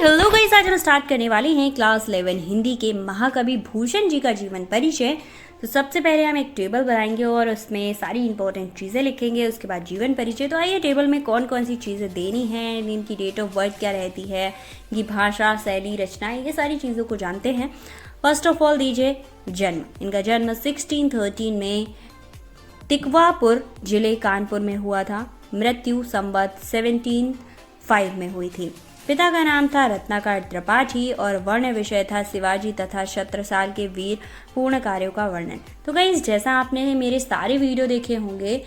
Hello guys, आज हम start करने वाले हैं क्लास 11 हिंदी के महाकवि भूषण जी का जीवन परिचय। तो सबसे पहले हम एक टेबल बनाएंगे और उसमें सारी इंपॉर्टेंट चीज़ें लिखेंगे, उसके बाद जीवन परिचय। तो आइए टेबल में कौन कौन सी चीज़ें देनी हैं, इनकी डेट ऑफ बर्थ क्या रहती है, इनकी भाषा, शैली, रचनाएं, ये सारी चीज़ों को जानते हैं। फर्स्ट ऑफ ऑल दीजिए जन्म। इनका जन्म 1613 में तिकवापुर जिले कानपुर में हुआ था। मृत्यु संवत 1705 में हुई थी। पिता का नाम था रत्नाकर त्रिपाठी और वर्ण विषय था शिवाजी तथा छत्रसाल के वीर पूर्ण कार्यों का वर्णन। तो गाइस, जैसा आपने मेरे सारे वीडियो देखे होंगे,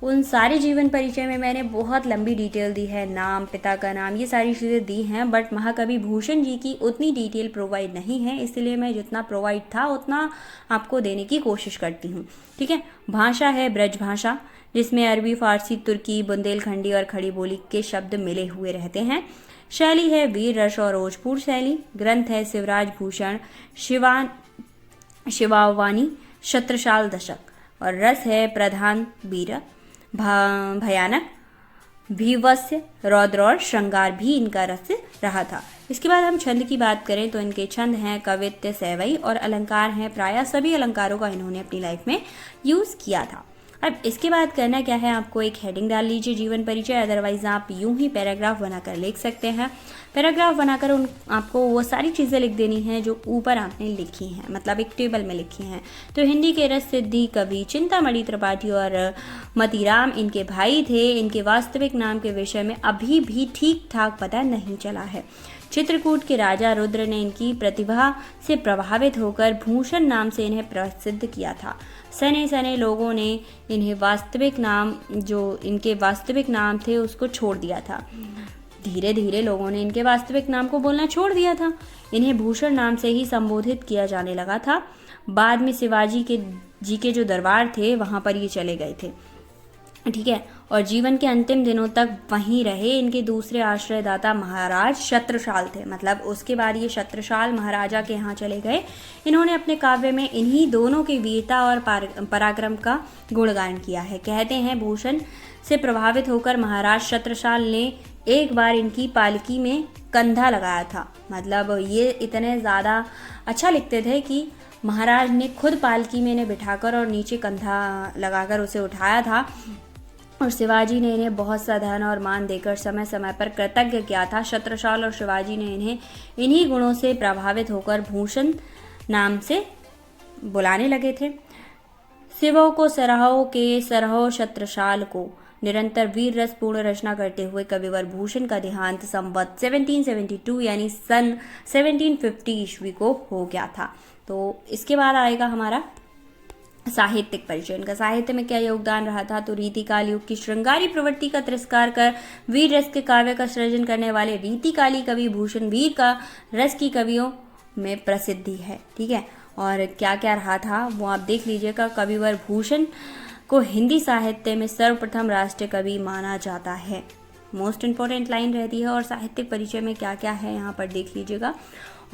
उन सारे जीवन परिचय में मैंने बहुत लंबी डिटेल दी है, नाम, पिता का नाम, ये सारी चीज़ें दी हैं। बट महाकवि भूषण जी की उतनी डिटेल प्रोवाइड नहीं है, इसलिए मैं जितना प्रोवाइड था उतना आपको देने की कोशिश करती हूँ। ठीक है। भाषा है ब्रज भाषा, जिसमें अरबी, फारसी, तुर्की, बुंदेलखंडी और खड़ी बोली के शब्द मिले हुए रहते हैं। शैली है वीर रस और ओजपूर्ण शैली। ग्रंथ है शिवराज भूषण शिवावानी छत्रसाल दशक। और रस है प्रधान वीर भयानक भीवस्य रौद्र और श्रृंगार भी इनका रस रहा था। इसके बाद हम छंद की बात करें तो इनके छंद हैं कवित्व, सैवई और अलंकार हैं। प्रायः सभी अलंकारों का इन्होंने अपनी लाइफ में यूज किया था। अब इसके बाद करना क्या है, आपको एक हेडिंग डाल लीजिए जीवन परिचय, अदरवाइज आप यूं ही पैराग्राफ बनाकर लिख सकते हैं। पैराग्राफ बनाकर आपको वो सारी चीज़ें लिख देनी है जो ऊपर आपने लिखी हैं, मतलब एक टेबल में लिखी हैं। तो हिंदी के रस सिद्धि कवि चिंतामणि त्रिपाठी और मतीराम इनके भाई थे। इनके वास्तविक नाम के विषय में अभी भी ठीक ठाक पता नहीं चला है। चित्रकूट के राजा रुद्र ने इनकी प्रतिभा से प्रभावित होकर भूषण नाम से इन्हें प्रसिद्ध किया था। सने सने लोगों ने इन्हें वास्तविक नाम, जो इनके वास्तविक नाम थे, उसको छोड़ दिया था। धीरे धीरे लोगों ने इनके वास्तविक नाम को बोलना छोड़ दिया था। इन्हें भूषण नाम से ही संबोधित किया जाने लगा था। बाद में शिवाजी के जो दरबार थे वहाँ पर ये चले गए थे। ठीक है। और जीवन के अंतिम दिनों तक वहीं रहे। इनके दूसरे आश्रयदाता महाराज छत्रसाल थे, मतलब उसके बाद ये छत्रसाल महाराजा के यहाँ चले गए। इन्होंने अपने काव्य में इन्हीं दोनों की वीरता और पराक्रम का गुणगान किया है। कहते हैं भूषण से प्रभावित होकर महाराज छत्रसाल ने एक बार इनकी पालकी में कंधा लगाया था। मतलब ये इतने ज़्यादा अच्छा लिखते थे कि महाराज ने खुद पालकी में इन्हें बिठाकर और नीचे कंधा लगाकर उसे उठाया था। और शिवाजी ने इन्हें बहुत सा धन और मान देकर समय समय पर कृतज्ञ किया था। छत्रसाल और शिवाजी ने इन्हें इन्हीं गुणों से प्रभावित होकर भूषण नाम से बुलाने लगे थे। शिवों को सरहो के सरहो छत्रसाल को निरंतर वीर रस पूर्ण रचना करते हुए कविवर भूषण का देहांत संवत 1772 यानी सन 1750 ईस्वी को हो गया था। तो इसके बाद आएगा हमारा साहित्यिक परिचय। इनका साहित्य में क्या योगदान रहा था, तो रीतिकाल युग की श्रृंगारी प्रवृत्ति का तिरस्कार कर वीर रस के काव्य का सृजन करने वाले रीतिकाली कवि भूषण वीर का रस की कवियों में प्रसिद्धि है। ठीक है। और क्या क्या रहा था वो आप देख लीजिएगा। कविवर भूषण को हिंदी साहित्य में सर्वप्रथम राष्ट्रीय कवि माना जाता है। मोस्ट इंपॉर्टेंट लाइन रहती है। और साहित्यिक परिचय में क्या क्या है यहाँ पर देख लीजिएगा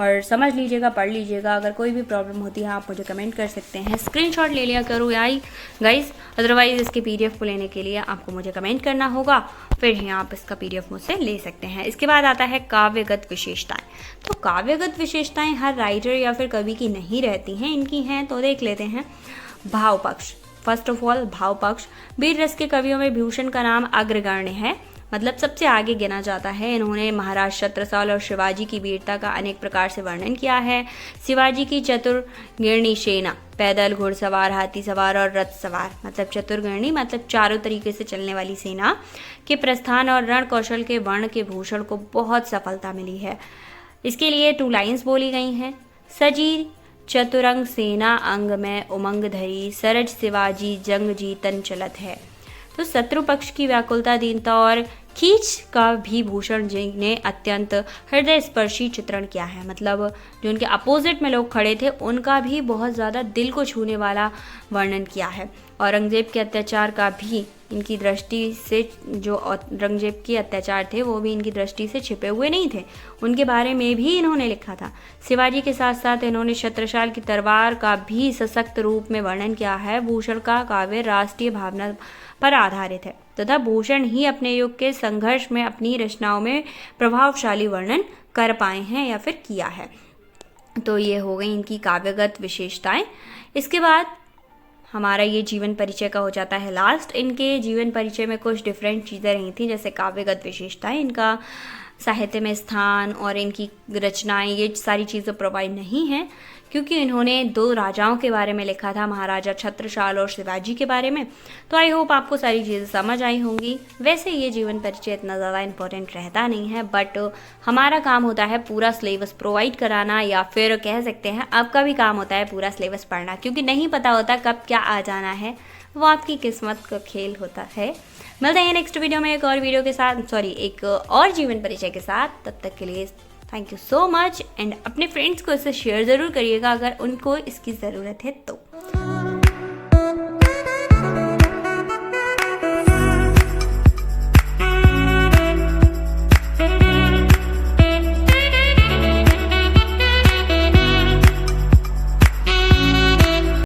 और समझ लीजिएगा, पढ़ लीजिएगा। अगर कोई भी प्रॉब्लम होती है आप मुझे कमेंट कर सकते हैं। स्क्रीनशॉट ले लिया करो गाइस, अदरवाइज इसके पीडीएफ को लेने के लिए आपको मुझे कमेंट करना होगा, फिर ही आप इसका पीडीएफ मुझसे ले सकते हैं। इसके बाद आता है काव्यगत विशेषताएं। तो काव्यगत विशेषताएं हर राइटर या फिर कवि की नहीं रहती हैं, इनकी हैं। तो देख लेते हैं। भाव पक्ष। फर्स्ट ऑफ ऑल भाव पक्ष। वीर रस के कवियों में भूषण का नाम अग्रगण्य है, मतलब सबसे आगे गिना जाता है। इन्होंने महाराज छत्रसाल और शिवाजी की वीरता का अनेक प्रकार से वर्णन किया है। शिवाजी की चतुर्गिरणी सेना, पैदल, घुड़सवार, हाथी सवार और रथ सवार, मतलब चतुर्गिरणी मतलब चारों तरीके से चलने वाली सेना के प्रस्थान और रण कौशल के वर्ण के भूषण को बहुत सफलता मिली है। इसके लिए 2 लाइन्स बोली गई हैं। सजी चतुरंग सेना अंग में उमंग धरी, सरज शिवाजी जंग जीतन चलत है। तो शत्रु पक्ष की व्याकुलता, दीनता और खींच का भी भूषण जी ने अत्यंत हृदय स्पर्शी चित्रण किया है। मतलब जो उनके अपोजिट में लोग खड़े थे उनका भी बहुत ज़्यादा दिल को छूने वाला वर्णन किया है। औरंगजेब के अत्याचार का भी इनकी दृष्टि से, जो औरंगजेब के अत्याचार थे वो भी इनकी दृष्टि से छिपे हुए नहीं थे, उनके बारे में भी इन्होंने लिखा था। शिवाजी के साथ साथ इन्होंने छत्रसाल की तलवार का भी सशक्त रूप में वर्णन किया है। भूषण का काव्य राष्ट्रीय भावना पर आधारित है तथा भूषण ही अपने युग के संघर्ष में अपनी रचनाओं में प्रभावशाली वर्णन कर पाए हैं या फिर किया है। तो ये हो गई इनकी काव्यगत विशेषताएं। इसके बाद हमारा ये जीवन परिचय का हो जाता है लास्ट। इनके जीवन परिचय में कुछ डिफरेंट चीज़ें रही थी, जैसे काव्यगत विशेषताएं, इनका साहित्य में स्थान और इनकी रचनाएं, ये सारी चीज़ें प्रोवाइड नहीं हैं क्योंकि इन्होंने 2 राजाओं के बारे में लिखा था, महाराजा छत्रसाल और शिवाजी के बारे में। तो आई होप आपको सारी चीज़ें समझ आई होंगी। वैसे ये जीवन परिचय इतना ज़्यादा इम्पोर्टेंट रहता नहीं है, बट हमारा काम होता है पूरा सिलेबस प्रोवाइड कराना, या फिर कह सकते हैं आपका भी काम होता है पूरा सिलेबस पढ़ना, क्योंकि नहीं पता होता कब क्या आ जाना है, वो आपकी किस्मत का खेल होता है। मिलते हैं नेक्स्ट वीडियो में एक और वीडियो के साथ, एक और जीवन परिचय के साथ। तब तक के लिए thank you so much, and अपने फ्रेंड्स को इसे शेयर ज़रूर करिएगा अगर उनको इसकी ज़रूरत है तो।